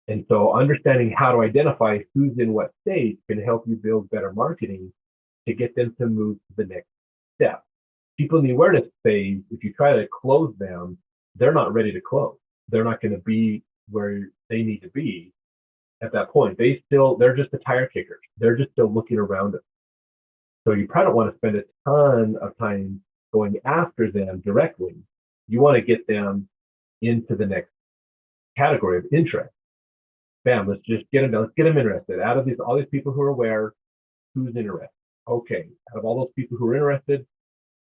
And so understanding how to identify who's in what stage can help you build better marketing to get them to move to the next step. People in the awareness phase, if you try to close them, they're not ready to close. They're not going to be where they need to be at that point. They're just the tire kickers. They're just still looking around them. So you probably don't want to spend a ton of time going after them directly. You want to get them into the next category of interest. Bam, let's just get them. Let's get them interested. Out of all these people who are aware, who's interested? Okay, out of all those people who are interested,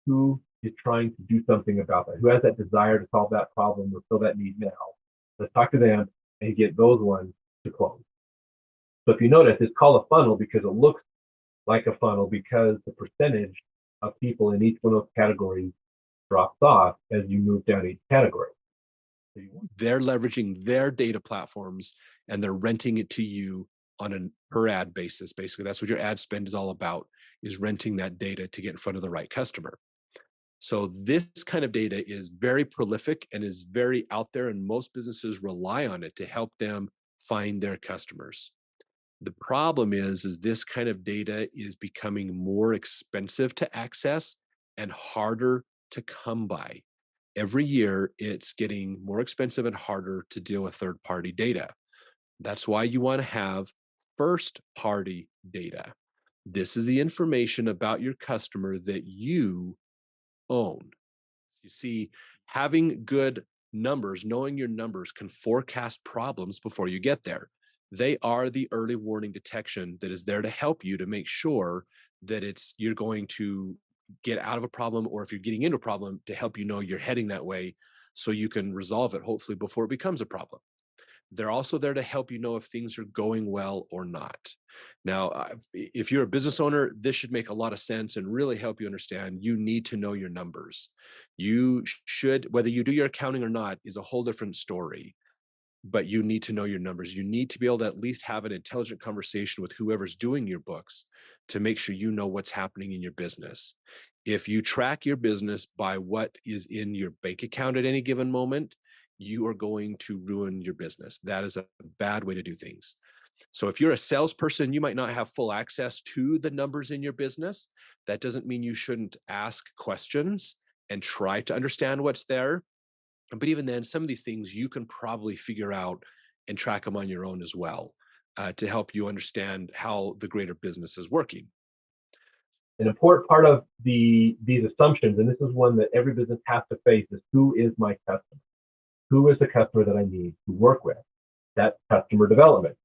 who is trying to do something about that? Who has that desire to solve that problem or fill that need now? Let's talk to them and get those ones to close. So if you notice, it's called a funnel because it looks like a funnel because the percentage of people in each one of those categories drops off as you move down each category. They're leveraging their data platforms and they're renting it to you on a per ad basis. Basically, that's what your ad spend is all about, is renting that data to get in front of the right customer. So this kind of data is very prolific and is very out there, and most businesses rely on it to help them find their customers. The problem is this kind of data is becoming more expensive to access and harder to come by. Every year, it's getting more expensive and harder to deal with third-party data. That's why you want to have first-party data. This is the information about your customer that you own. You see, having good numbers, knowing your numbers can forecast problems before you get there. They are the early warning detection that is there to help you to make sure that you're going to get out of a problem, or if you're getting into a problem, to help you know you're heading that way so you can resolve it hopefully before it becomes a problem. They're also there to help you know if things are going well or not. Now, if you're a business owner, this should make a lot of sense and really help you understand you need to know your numbers. You should, whether you do your accounting or not, is a whole different story, but you need to know your numbers. You need to be able to at least have an intelligent conversation with whoever's doing your books to make sure you know what's happening in your business. If you track your business by what is in your bank account at any given moment, you are going to ruin your business. That is a bad way to do things. So if you're a salesperson, you might not have full access to the numbers in your business. That doesn't mean you shouldn't ask questions and try to understand what's there. But even then, some of these things you can probably figure out and track them on your own as well, to help you understand how the greater business is working. An important part of these assumptions, and this is one that every business has to face, is who is my customer? Who is the customer that I need to work with? That's customer development.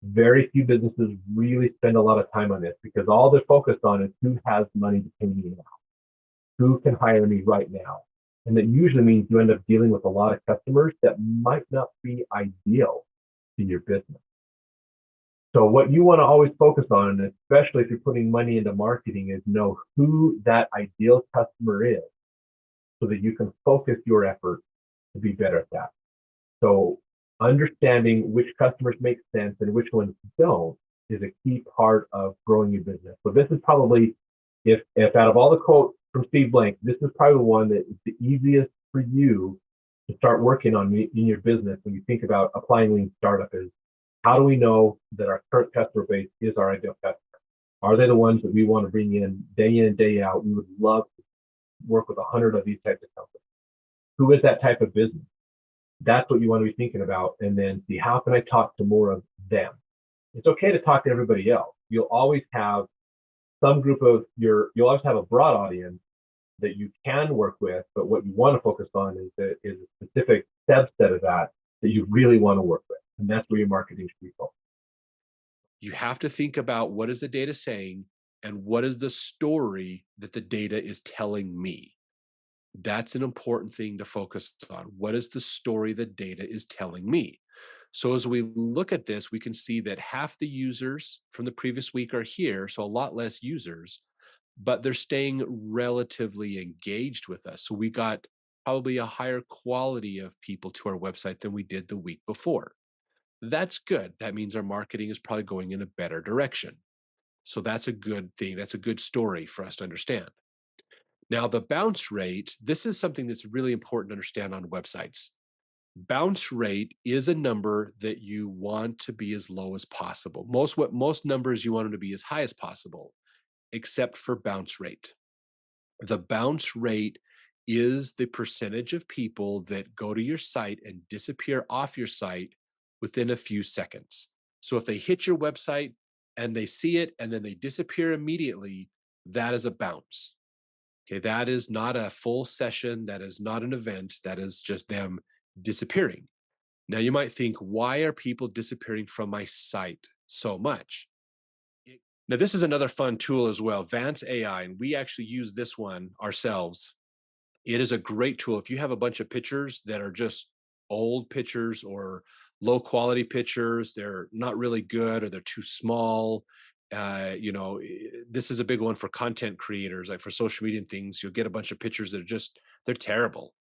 Very few businesses really spend a lot of time on this because all they're focused on is who has money to pay me now, who can hire me right now. And that usually means you end up dealing with a lot of customers that might not be ideal to your business. So what you want to always focus on, especially if you're putting money into marketing, is know who that ideal customer is so that you can focus your efforts to be better at that. So understanding which customers make sense and which ones don't is a key part of growing your business. So this is probably, if out of all the quotes from Steve Blank, this is probably the one that is the easiest for you to start working on in your business when you think about applying lean startup is, how do we know that our current customer base is our ideal customer? Are they the ones that we want to bring in and day out? We would love to work with 100 of these types of companies. Who is that type of business? That's what you want to be thinking about. And then see, how can I talk to more of them? It's okay to talk to everybody else. You'll always have you'll always have a broad audience that you can work with, but what you want to focus on is a specific subset of that you really want to work with. And that's where your marketing should be focused. You have to think about, what is the data saying and what is the story that the data is telling me. That's an important thing to focus on. What is the story the data is telling me? So as we look at this, we can see that half the users from the previous week are here, so a lot less users, but they're staying relatively engaged with us. So we got probably a higher quality of people to our website than we did the week before. That's good. That means our marketing is probably going in a better direction. So that's a good thing. That's a good story for us to understand. Now, the bounce rate, this is something that's really important to understand on websites. Bounce rate is a number that you want to be as low as possible. Most numbers you want them to be as high as possible, except for bounce rate. The bounce rate is the percentage of people that go to your site and disappear off your site within a few seconds. So if they hit your website and they see it and then they disappear immediately, that is a bounce. Okay, that is not a full session. That is not an event. That is just them disappearing. Now, you might think, why are people disappearing from my site so much? Now, this is another fun tool as well, Vance AI, and we actually use this one ourselves. It is a great tool. If you have a bunch of pictures that are just old pictures or low quality pictures, they're not really good or they're too small. This is a big one for content creators, like for social media and things. You'll get a bunch of pictures that are they're terrible.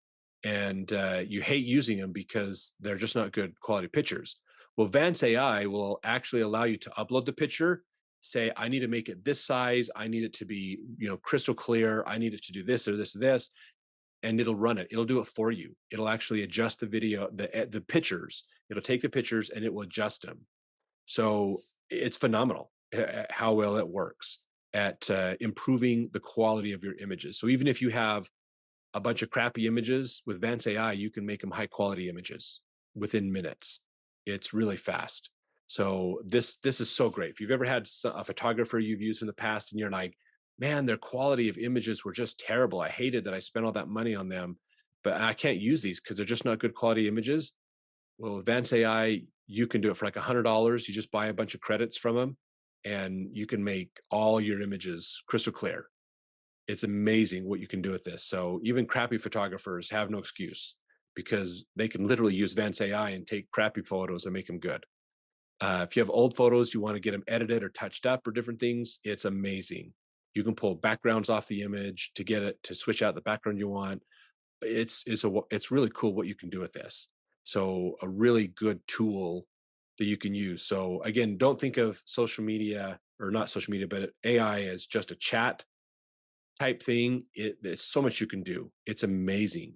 And you hate using them because they're just not good quality pictures. Well, Vance AI will actually allow you to upload the picture, say, I need to make it this size. I need it to be, crystal clear. I need it to do this or this or this, and it'll run it. It'll do it for you. It'll actually adjust the video, the pictures. It'll take the pictures and it will adjust them. So it's phenomenal how well it works at improving the quality of your images. So even if you have a bunch of crappy images with Vance AI, you can make them high quality images within minutes. It's really fast. So this is so great. If you've ever had a photographer you've used in the past and you're like, man, their quality of images were just terrible. I hated that I spent all that money on them, but I can't use these because they're just not good quality images. Well, with Vance AI, you can do it for like $100. You just buy a bunch of credits from them and you can make all your images crystal clear. It's amazing what you can do with this. So even crappy photographers have no excuse because they can literally use Vance AI and take crappy photos and make them good. If you have old photos, you want to get them edited or touched up or different things, it's amazing. You can pull backgrounds off the image to get it to switch out the background you want. It's really cool what you can do with this. So a really good tool that you can use. So again, don't think of social media or not social media, but AI as just a chat type thing. There's so much you can do. It's amazing.